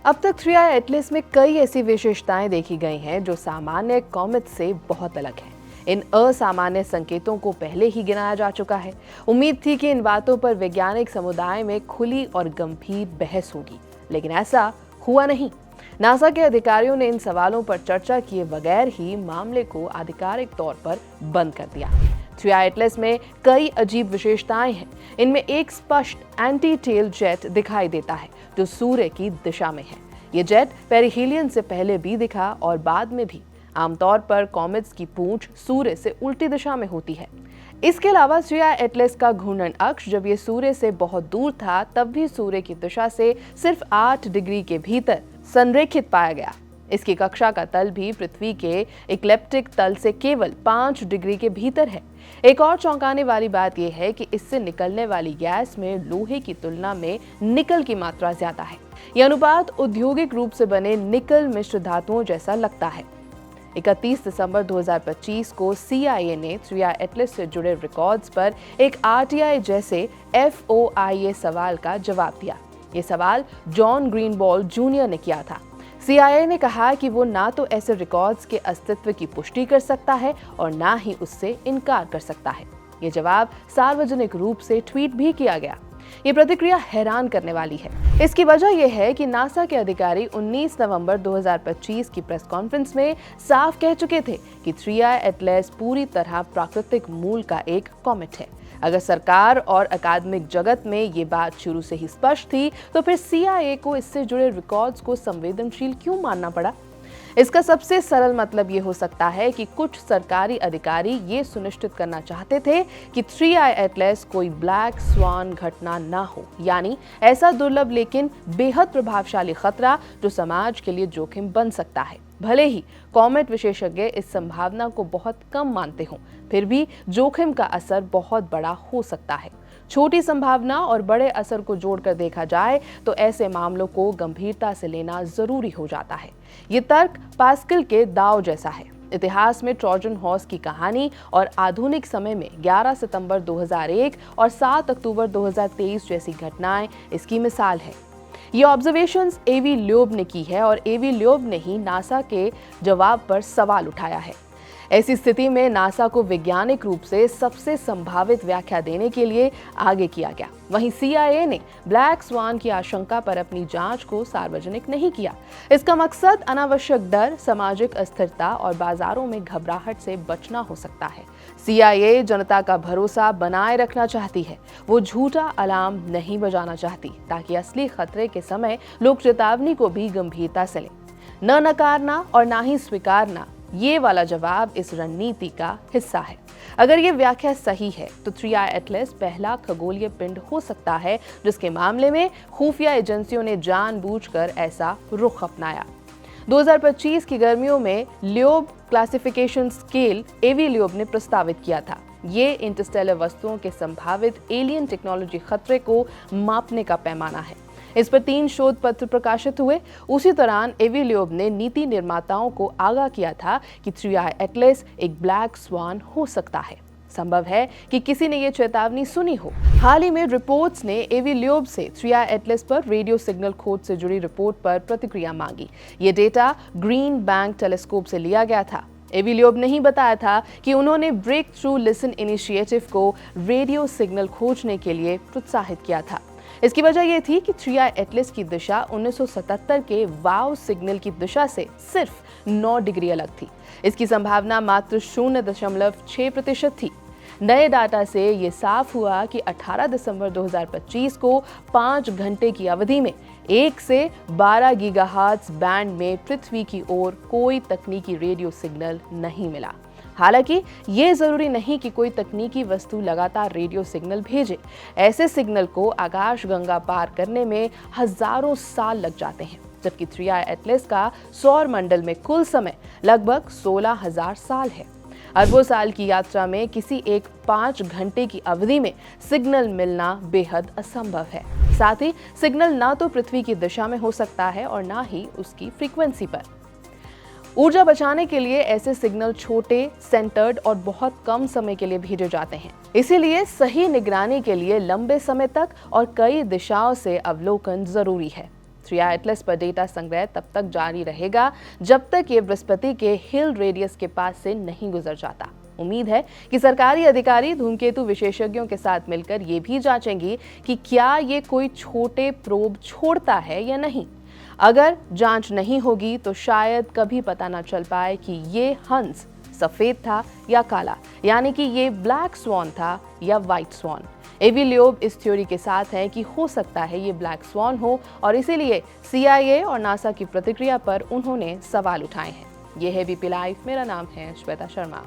अब तक 3i Atlas में कई ऐसी विशेषताएं देखी गई हैं जो सामान्य कॉमेट से बहुत अलग हैं। इन असामान्य संकेतों को पहले ही गिनाया जा चुका है। उम्मीद थी कि इन बातों पर वैज्ञानिक समुदाय में खुली और गंभीर बहस होगी, लेकिन ऐसा हुआ नहीं। नासा के अधिकारियों ने इन सवालों पर चर्चा किए बगैर ही मामले को आधिकारिक तौर पर बंद कर दिया। 3i एटलस में कई अजीब विशेषताएं हैं। इनमें एक स्पष्ट एंटी टेल जेट दिखाई देता है जो सूर्य की दिशा में है। ये जेट पेरिहेलियन से पहले भी दिखा और बाद में भी। आमतौर पर कॉमेट्स की पूंछ सूर्य से उल्टी दिशा में होती है। इसके अलावा 3i एटलस का घूर्णन अक्ष जब ये सूर्य से बहुत दूर था तब भी सूर्य की दिशा से सिर्फ 8 डिग्री के भीतर संरेखित पाया गया। इसकी कक्षा का तल भी पृथ्वी के इक्लिप्टिक तल से केवल 5 डिग्री के भीतर है। एक और चौंकाने वाली बात यह है कि इससे निकलने वाली गैस में लोहे की तुलना में निकल की मात्रा ज्यादा है। यह अनुपात औद्योगिक रूप से बने निकल मिश्र धातुओं जैसा लगता है। 31 दिसंबर 2025 को CIA ने 3i एटलस से जुड़े रिकॉर्ड्स पर एक RTI जैसे FOIA सवाल का जवाब दिया। ये सवाल जॉन ग्रीनवॉल्ड जूनियर ने किया था। CIA ने कहा कि वो ना तो ऐसे रिकॉर्ड्स के अस्तित्व की पुष्टि कर सकता है और ना ही उससे इनकार कर सकता है। ये जवाब सार्वजनिक रूप से ट्वीट भी किया गया। ये प्रतिक्रिया हैरान करने वाली है। इसकी वजह यह है कि नासा के अधिकारी 19 नवंबर 2025 की प्रेस कॉन्फ्रेंस में साफ कह चुके थे कि 3i एटलस पूरी तरह प्राकृतिक मूल का एक कॉमेट है। अगर सरकार और अकादमिक जगत में ये बात शुरू से ही स्पष्ट थी तो फिर CIA को इससे जुड़े रिकॉर्ड्स को संवेदनशील क्यों मानना पड़ा? इसका सबसे सरल मतलब ये हो सकता है कि कुछ सरकारी अधिकारी ये सुनिश्चित करना चाहते थे कि 3i एटलस कोई ब्लैक स्वान घटना ना हो, यानी ऐसा दुर्लभ लेकिन बेहद प्रभावशाली खतरा जो समाज के लिए जोखिम बन सकता है। भले ही कॉमेट विशेषज्ञ इस संभावना को बहुत कम मानते हों, फिर भी जोखिम का असर बहुत बड़ा हो सकता है। छोटी संभावना और बड़े असर को जोड़कर देखा जाए तो ऐसे मामलों को गंभीरता से लेना जरूरी हो जाता है। ये तर्क पास्कल के दाव जैसा है। इतिहास में ट्रोजन हॉर्स की कहानी और आधुनिक समय में 11 सितंबर 2001 और 7 अक्टूबर 2023 जैसी घटनाएं इसकी मिसाल है। ये ऑब्जर्वेशंस एवी लोब ने की है और एवी लोब ने ही नासा के जवाब पर सवाल उठाया है। ऐसी स्थिति में नासा को वैज्ञानिक रूप से सबसे संभावित व्याख्या देने के लिए आगे किया गया। वहीं CIA ने ब्लैक स्वान की आशंका पर अपनी जांच को सार्वजनिक नहीं किया। इसका मकसद अनावश्यक डर, सामाजिक अस्थिरता और बाजारों में घबराहट से बचना हो सकता है। CIA जनता का भरोसा बनाए रखना चाहती है। वो झूठा अलार्म नहीं बजाना चाहती ताकि असली खतरे के समय लोग चेतावनी को भी गंभीरता से लें। न नकारना और ना ही स्वीकारना, ये वाला जवाब इस रणनीति का हिस्सा है। अगर ये व्याख्या सही है तो 3i एटलस पहला खगोलीय पिंड हो सकता है जिसके मामले में खुफिया एजेंसियों ने जानबूझकर ऐसा रुख अपनाया। 2025 की गर्मियों में लियोब क्लासिफिकेशन स्केल एवी लियोब ने प्रस्तावित किया था। ये इंटरस्टेलर वस्तुओं के संभावित एलियन टेक्नोलॉजी खतरे को मापने का पैमाना है। इस पर 3 शोध पत्र प्रकाशित हुए। उसी दौरान एवी लियोब ने नीति निर्माताओं को आगाह किया था कि 3i एटलस एक ब्लैक स्वान हो सकता है। संभव है कि किसी ने ये चेतावनी सुनी हो। हाल ही में रिपोर्ट्स ने एवी लियोब से 3i एटलस पर रेडियो सिग्नल खोज से जुड़ी रिपोर्ट पर प्रतिक्रिया मांगी। ये डेटा ग्रीन बैंक टेलीस्कोप से लिया गया था। एवी लियोब ने ही बताया था कि उन्होंने ब्रेक थ्रू लिसन इनिशिएटिव को रेडियो सिग्नल खोजने के लिए प्रोत्साहित किया था। इसकी वजह यह थी कि 3i एटलस की दिशा 1977 के वाव सिग्नल की दिशा से सिर्फ 9 डिग्री अलग थी। इसकी संभावना मात्र 0.6% थी। नए डाटा से ये साफ हुआ कि 18 दिसंबर 2025 को 5 घंटे की अवधि में 1 से 12 गीगाहर्ट्ज बैंड में पृथ्वी की ओर कोई तकनीकी रेडियो सिग्नल नहीं मिला। हालांकि ये जरूरी नहीं कि कोई तकनीकी वस्तु लगातार रेडियो सिग्नल भेजे। ऐसे सिग्नल को आकाशगंगा पार करने में हजारों साल लग जाते हैं, जबकि 3i एटलस का सौर मंडल में कुल समय लगभग 16,000 साल है। अरबों साल की यात्रा में किसी एक 5 घंटे की अवधि में सिग्नल मिलना बेहद असंभव है। साथ ही सिग्नल ना तो पृथ्वी की दिशा में हो सकता है और ना ही उसकी फ्रीक्वेंसी पर। ऊर्जा बचाने के लिए ऐसे सिग्नल छोटे, सेंटर्ड और बहुत कम समय के लिए भेजे जाते हैं। इसीलिए सही निगरानी के लिए लंबे समय तक और कई दिशाओं से अवलोकन जरूरी है। 3i एटलस पर डेटा संग्रह तब तक जारी रहेगा जब तक ये बृहस्पति के हिल रेडियस के पास से नहीं गुजर जाता। उम्मीद है कि सरकारी अधिकारी धूमकेतु विशेषज्ञों के साथ मिलकर ये भी जांचेंगे कि क्या ये कोई छोटे प्रोब छोड़ता है या नहीं। अगर जांच नहीं होगी तो शायद कभी पता ना चल पाए कि ये हंस सफेद था या काला, यानी कि ये ब्लैक स्वॉन था या व्हाइट स्वॉन। एवी लियोब इस थ्योरी के साथ है कि हो सकता है ये ब्लैक स्वॉन हो और इसीलिए CIA और नासा की प्रतिक्रिया पर उन्होंने सवाल उठाए हैं। ये है बीपी लाइव, मेरा नाम है श्वेता शर्मा।